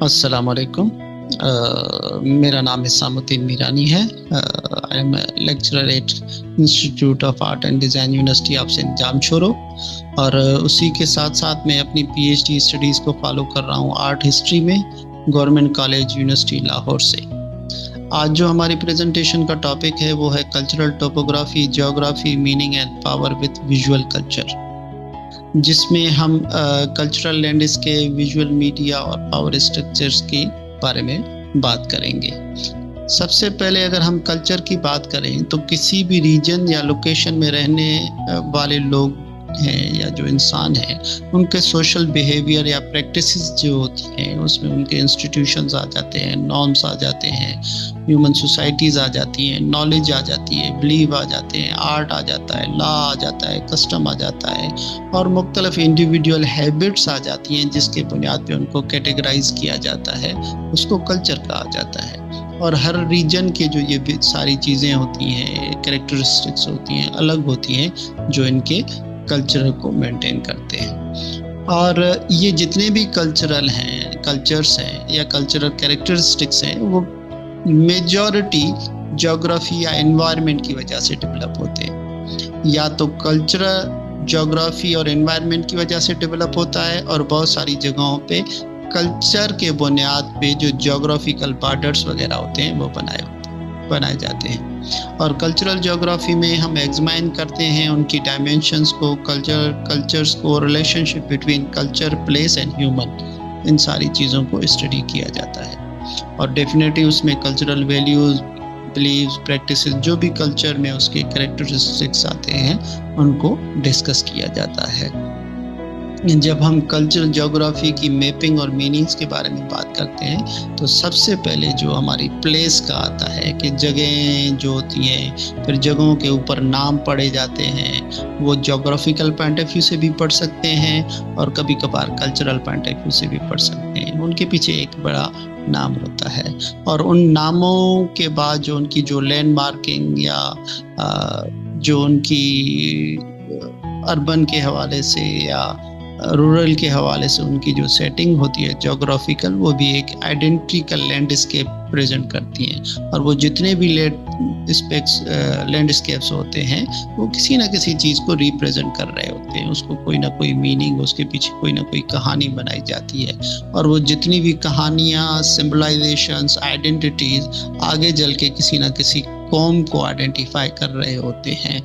السلام علیکم. میرا نام حسام الدین میرانی ہے. I am lecturer at institute of art and design university of Sindh Jamshoro, اور اسی کے ساتھ ساتھ میں اپنی پی ایچ ڈی اسٹڈیز کو فالو کر رہا ہوں آرٹ ہسٹری میں گورنمنٹ کالج یونیورسٹی لاہور سے. آج جو ہماری پریزنٹیشن کا ٹاپک ہے وہ ہے cultural topography, geography, meaning and power with visual culture, جس میں ہم کلچرل لینڈسکیپ، ویژول میڈیا اور پاور اسٹرکچرز کے بارے میں بات کریں گے. سب سے پہلے اگر ہم کلچر کی بات کریں تو کسی بھی ریجن یا لوکیشن میں رہنے والے لوگ ہیں یا جو انسان ہیں، ان کے سوشل بیہیویئر یا پریکٹسز جو ہوتی ہیں اس میں ان کے انسٹیٹیوشنز آ جاتے ہیں، نارمز آ جاتے ہیں، ہیومن سوسائٹیز آ جاتی ہیں، نالج آ جاتی ہے، بلیو آ جاتے ہیں، آرٹ آ جاتا ہے، لا آ جاتا ہے، کسٹم آ جاتا ہے، اور مختلف انڈیویڈول ہیبٹس آ جاتی ہیں جس کے بنیاد پہ ان کو کیٹیگرائز کیا جاتا ہے، اس کو کلچر کہا جاتا ہے. اور ہر ریجن کے جو یہ ساری چیزیں ہوتی ہیں، کریکٹرسٹکس ہوتی ہیں، الگ ہوتی ہیں جو ان کے کلچر کو مینٹین کرتے ہیں. اور یہ جتنے بھی کلچرس ہیں یا کلچرل کریکٹرسٹکس ہیں، وہ میجورٹی جغرافی یا انوائرمنٹ کی وجہ سے ڈیولپ ہوتے ہیں. یا تو کلچرل جغرافی اور انوائرمنٹ کی وجہ سے ڈیولپ ہوتا ہے، اور بہت ساری جگہوں پہ کلچر کے بنیاد پہ جو جغرافیکل بارڈرز وغیرہ ہوتے ہیں وہ بنائے جاتے ہیں. اور کلچرل جغرافی میں ہم ایگزامائن کرتے ہیں ان کی ڈائمینشنز کو، کلچرز کو، relationship between culture, place and human, ان ساری چیزوں کو اسٹڈی کیا جاتا ہے. اور ڈیفینیٹلی اس میں کلچرل ویلیوز، بلیوز، پریکٹسز، جو بھی کلچر میں اس کے کریکٹرسٹکس آتے ہیں ان کو ڈسکس کیا جاتا ہے. جب ہم کلچرل جغرافی کی میپنگ اور میننگز کے بارے میں بات کرتے ہیں تو سب سے پہلے جو ہماری پلیس کا آتا ہے کہ جگہیں جو ہوتی ہیں، پھر جگہوں کے اوپر نام پڑے جاتے ہیں، وہ جغرافیکل پوائنٹ آف ویو سے بھی پڑھ سکتے ہیں اور کبھی کبھار کلچرل پوائنٹ آف ویو سے بھی پڑھ سکتے ہیں. ان کے پیچھے ایک بڑا نام ہوتا ہے، اور ان ناموں کے بعد جو ان کی جو لینڈ مارکنگ یا جو ان کی اربن کے حوالے سے یا رورل کے حوالے سے ان کی جو سیٹنگ ہوتی ہے جغرافیکل، وہ بھی ایک آئیڈینٹیکل لینڈسکیپ پریزنٹ کرتی ہیں. اور وہ جتنے بھی لینڈسکیپس ہوتے ہیں وہ کسی نہ کسی چیز کو ریپریزنٹ کر رہے ہوتے ہیں، اس کو کوئی نہ کوئی میننگ، اس کے پیچھے کوئی نہ کوئی کہانی بنائی جاتی ہے. اور وہ جتنی بھی کہانیاں، سمبلائزیشنز، آئیڈینٹیٹیز آگے چل کے کسی نہ کسی قوم کو آئیڈینٹیفائی کر رہے ہوتے ہیں.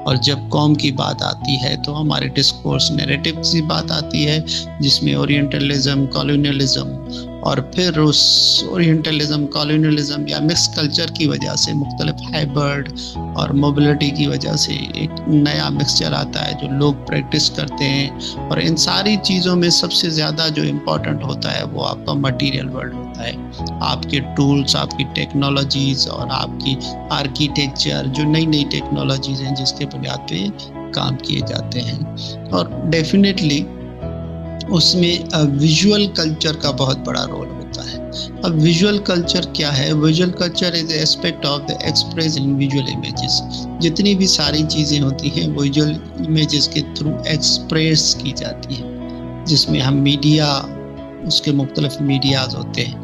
اور جب قوم کی بات آتی ہے تو ہمارے ڈسکورس نیریٹو کی بات آتی ہے، جس میں اورینٹلزم، کالونیلزم، اور پھر اس اورینٹلزم، کالونیلزم یا مکس کلچر کی وجہ سے، مختلف ہائبرڈ اور موبلٹی کی وجہ سے ایک نیا مکسچر آتا ہے جو لوگ پریکٹس کرتے ہیں. اور ان ساری چیزوں میں سب سے زیادہ جو امپورٹنٹ ہوتا ہے وہ آپ کا مٹیریل ورلڈ ہوتا ہے، آپ کے ٹولز، آپ کی ٹیکنالوجیز اور آپ کی آرکیٹیکچر، جو نئی نئی ٹیکنالوجیز ہیں جس کے بنیاد پہ کام کیے جاتے ہیں. اور ڈیفینیٹلی اس میں ویژول کلچر کا بہت بڑا رول ہوتا ہے. اب ویژول کلچر کیا ہے؟ Visual culture is a aspect of the express in visual images. جتنی بھی ساری چیزیں ہوتی ہیں ویژول امیجز کے تھرو ایکسپریس کی جاتی ہیں، جس میں ہم میڈیا، اس کے مختلف میڈیاز ہوتے ہیں،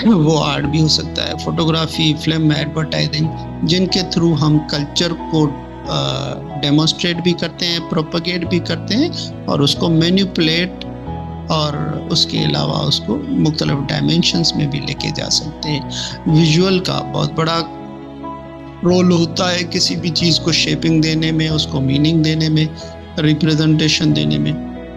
وہ آرٹ بھی ہو سکتا ہے، فوٹوگرافی، فلم، ایڈورٹائزنگ، جن کے تھرو ہم کلچر کو ڈیمونسٹریٹ بھی کرتے ہیں، پروپیگیٹ بھی کرتے ہیں، اور اس کو مینیپولیٹ اور اس کے علاوہ اس کو مختلف ڈائمینشنز میں بھی لے کے جا سکتے ہیں. ویژول کا بہت بڑا رول ہوتا ہے کسی بھی چیز کو شیپنگ دینے میں، اس کو میننگ دینے میں، ریپریزنٹیشن دینے میں.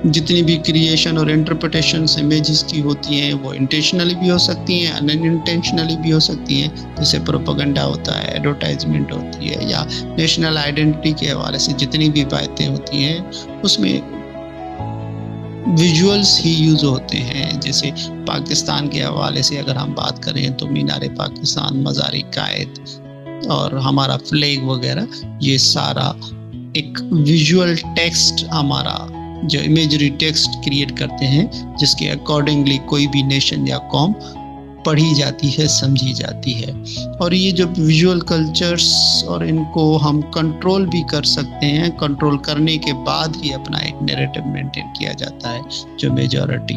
جتنی بھی کریشن اور انٹرپریٹیشنز امیجز کی ہوتی ہیں وہ انٹینشنلی بھی ہو سکتی ہیں، ان انٹینشنلی بھی ہو سکتی ہیں، جیسے پروپیگنڈا ہوتا ہے، ایڈورٹائزمنٹ ہوتی ہے، یا نیشنل آئیڈینٹی کے حوالے سے جتنی بھی باتیں ہوتی ہیں اس میں ویژولز ہی یوز ہوتے ہیں. جیسے پاکستان کے حوالے سے اگر ہم بات کریں تو مینار پاکستان، مزار قائد اور ہمارا فلیگ وغیرہ، یہ سارا ایک ویژول ٹیکسٹ، ہمارا جو امیجری ٹیکسٹ کریٹ کرتے ہیں جس کے اکارڈنگلی کوئی بھی نیشن یا قوم پڑھی جاتی ہے، سمجھی جاتی ہے. اور یہ جو ویژول کلچرز، اور ان کو ہم کنٹرول بھی کر سکتے ہیں، کنٹرول کرنے کے بعد ہی اپنا ایک نیریٹو مینٹین کیا جاتا ہے جو میجورٹی